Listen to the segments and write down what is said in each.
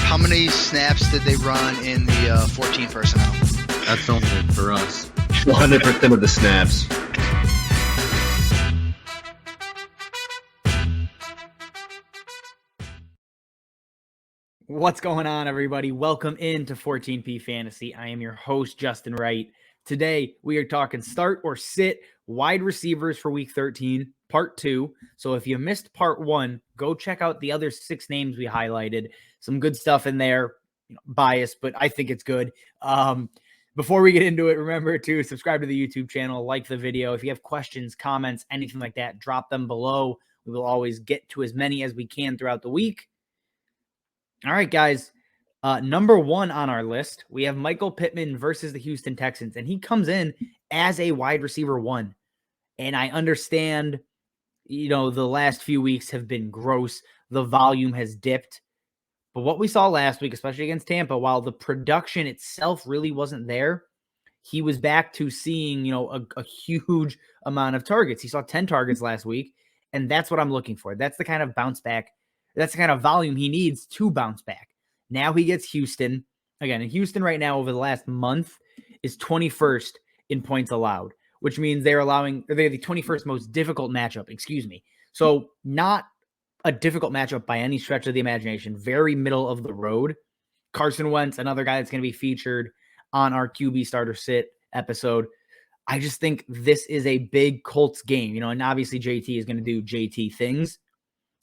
How many snaps did they run in the 14 personnel? That's only for us. 100% of the snaps. What's going on, everybody? Welcome into 14P Fantasy. I am your host, Justin Wright. Today, we are talking start or sit wide receivers for Week 13, Part 2. So if you missed Part 1, go check out the other 6 names we highlighted. Some good stuff in there. Biased, but I think it's good. Before we get into it, remember to subscribe to the YouTube channel, like the video. If you have questions, comments, anything like that, drop them below. We will always get to as many as we can throughout the week. All right, guys. Number 1 on our list, we have Michael Pittman versus the Houston Texans, and he comes in as a wide receiver 1. And I understand, the last few weeks have been gross. The volume has dipped. But what we saw last week, especially against Tampa, while the production itself really wasn't there, he was back to seeing, a huge amount of targets. He saw 10 targets last week, and that's what I'm looking for. That's the kind of bounce back. That's the kind of volume he needs to bounce back. Now he gets Houston. Again, in Houston right now over the last month is 21st in points allowed, which means they're the 21st most difficult matchup, So not a difficult matchup by any stretch of the imagination. Very middle of the road. Carson Wentz, another guy that's going to be featured on our QB starter sit episode. I just think this is a big Colts game, and obviously JT is going to do JT things.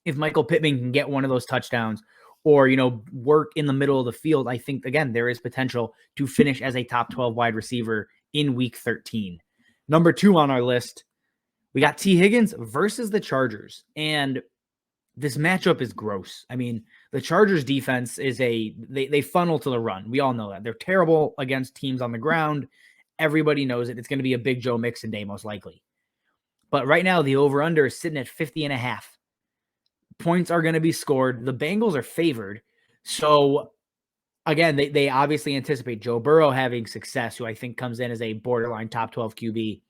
If Michael Pittman can get one of those touchdowns or, work in the middle of the field, I think, again, there is potential to finish as a top 12 wide receiver in Week 13. Number 2 on our list, we got T. Higgins versus the Chargers. And this matchup is gross. I mean, the Chargers defense is they funnel to the run. We all know that. They're terrible against teams on the ground. Everybody knows it. It's going to be a Big Joe Mixon day, most likely. But right now, the over-under is sitting at 50.5. Points are going to be scored. The Bengals are favored. So, again, they obviously anticipate Joe Burrow having success, who I think comes in as a borderline top 12 QB.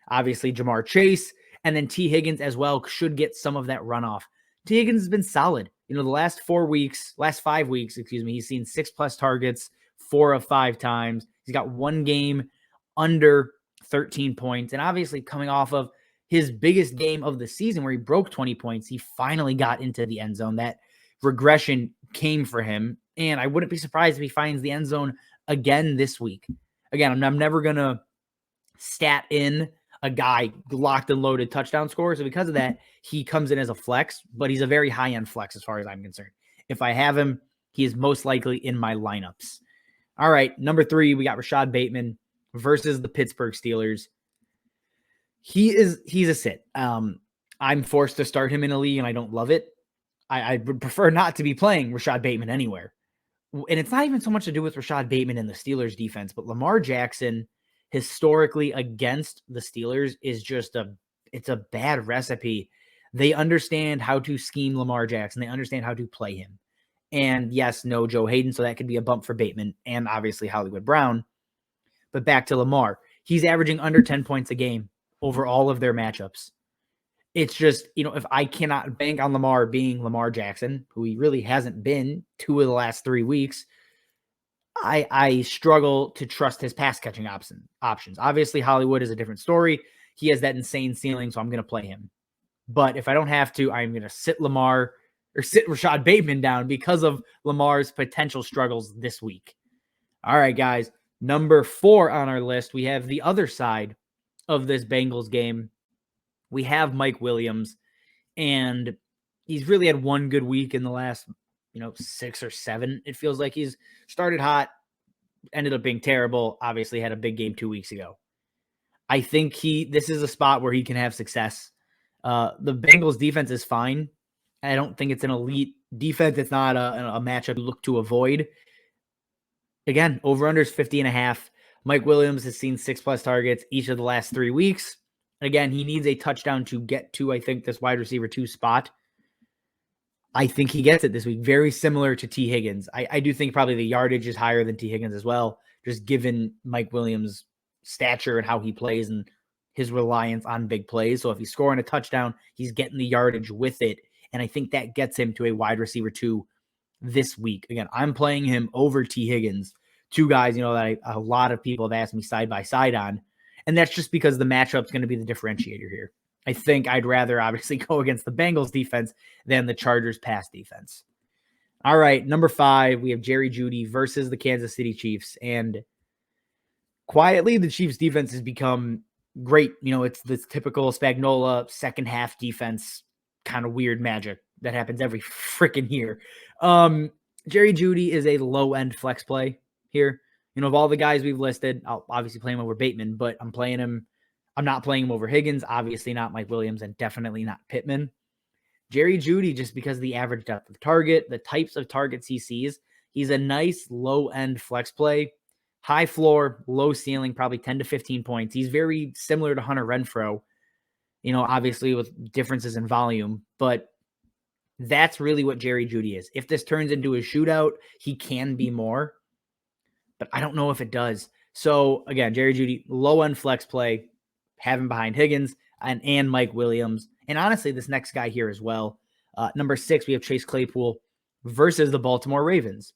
Obviously, Jamar Chase, and then T. Higgins as well should get some of that runoff. T. Higgins has been solid. The last 5 weeks, he's seen 6+ targets 4 of 5 times. He's got 1 game under 13 points. And obviously coming off of his biggest game of the season where he broke 20 points, he finally got into the end zone. That regression came for him. And I wouldn't be surprised if he finds the end zone again this week. Again, I'm never going to stat in a guy locked and loaded touchdown score. So because of that, he comes in as a flex, but he's a very high-end flex as far as I'm concerned. If I have him, he is most likely in my lineups. All right, number 3, we got Rashod Bateman versus the Pittsburgh Steelers. He's a sit. I'm forced to start him in a league, and I don't love it. I would prefer not to be playing Rashod Bateman anywhere. And it's not even so much to do with Rashod Bateman and the Steelers defense, but Lamar Jackson historically against the Steelers is just it's a bad recipe. They understand how to scheme Lamar Jackson. They understand how to play him. And yes, no Joe Hayden, so that could be a bump for Bateman and obviously Hollywood Brown. But back to Lamar. He's averaging under 10 points a game over all of their matchups. It's just, if I cannot bank on Lamar being Lamar Jackson, who he really hasn't been 2 of the last 3 weeks, I struggle to trust his pass catching options. Obviously, Hollywood is a different story. He has that insane ceiling, so I'm going to play him. But if I don't have to, I'm going to sit Rashod Bateman down because of Lamar's potential struggles this week. All right, guys. Number 4 on our list, we have the other side of this Bengals game. We have Mike Williams, and he's really had 1 good week in the last 6 or 7. It feels like he's started hot, ended up being terrible. Obviously had a big game 2 weeks ago. I think this is a spot where he can have success. The Bengals defense is fine. I don't think it's an elite defense. It's not a matchup you look to avoid. Again, over-under is 50.5. Mike Williams has seen 6+ targets each of the last 3 weeks. Again, he needs a touchdown to get to, I think, this wide receiver 2 spot. I think he gets it this week. Very similar to T. Higgins. I do think probably the yardage is higher than T. Higgins as well, just given Mike Williams' stature and how he plays and his reliance on big plays. So if he's scoring a touchdown, he's getting the yardage with it. And I think that gets him to a wide receiver 2 this week. Again, I'm playing him over T. Higgins, two guys, that a lot of people have asked me side by side on. And that's just because the matchup's going to be the differentiator here. I think I'd rather obviously go against the Bengals defense than the Chargers pass defense. All right, number 5, we have Jerry Jeudy versus the Kansas City Chiefs. And quietly, the Chiefs defense has become great. It's this typical Spagnuolo second half defense, kind of weird magic that happens every freaking year. Jerry Jeudy is a low-end flex play here. Of all the guys we've listed, I'll obviously play him over Bateman, but I'm not playing him over Higgins, obviously not Mike Williams, and definitely not Pittman. Jerry Jeudy, just because of the average depth of target, the types of targets he sees, he's a nice low-end flex play. High floor, low ceiling, probably 10 to 15 points. He's very similar to Hunter Renfrow, obviously with differences in volume, but that's really what Jerry Jeudy is. If this turns into a shootout, he can be more, but I don't know if it does. So again, Jerry Jeudy, low-end flex play, have him behind Higgins and Mike Williams. And honestly, this next guy here as well. Number 6, we have Chase Claypool versus the Baltimore Ravens.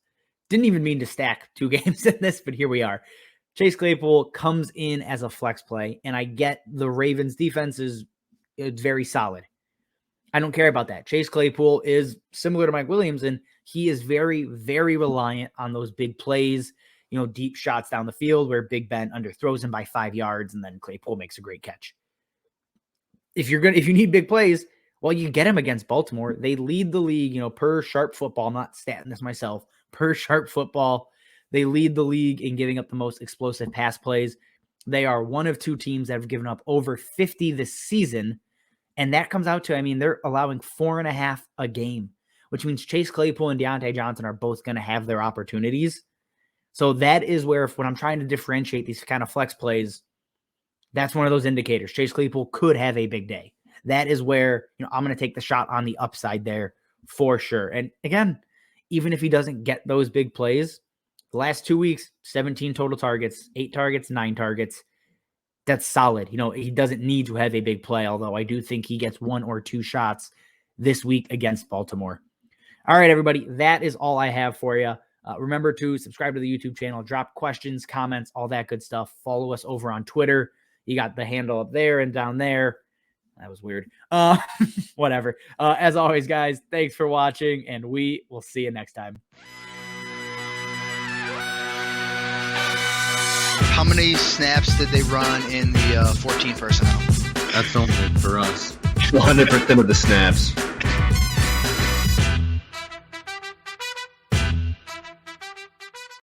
Didn't even mean to stack 2 games in this, but here we are. Chase Claypool comes in as a flex play, and I get the Ravens defense it's very solid. I don't care about that. Chase Claypool is similar to Mike Williams, and he is very, very reliant on those big plays, deep shots down the field where Big Ben underthrows him by 5 yards, and then Claypool makes a great catch. If you need big plays, well, you get him against Baltimore. They lead the league, per Sharp Football. I'm not statting this myself. Per Sharp Football, they lead the league in giving up the most explosive pass plays. They are one of 2 teams that have given up over 50 this season. And that comes out to, they're allowing 4.5 a game, which means Chase Claypool and Deontay Johnson are both going to have their opportunities. So that is where, when I'm trying to differentiate these kind of flex plays, that's one of those indicators. Chase Claypool could have a big day. That is where, I'm going to take the shot on the upside there for sure. And again, even if he doesn't get those big plays, the last 2 weeks, 17 total targets, 8 targets, 9 targets. That's solid. He doesn't need to have a big play, although I do think he gets 1 or 2 shots this week against Baltimore. All right, everybody, that is all I have for you. Remember to subscribe to the YouTube channel, drop questions, comments, all that good stuff. Follow us over on Twitter. You got the handle up there and down there. That was weird. Whatever. As always, guys, thanks for watching, and we will see you next time. How many snaps did they run in the 14 personnel? That's only for us. 100% of the snaps.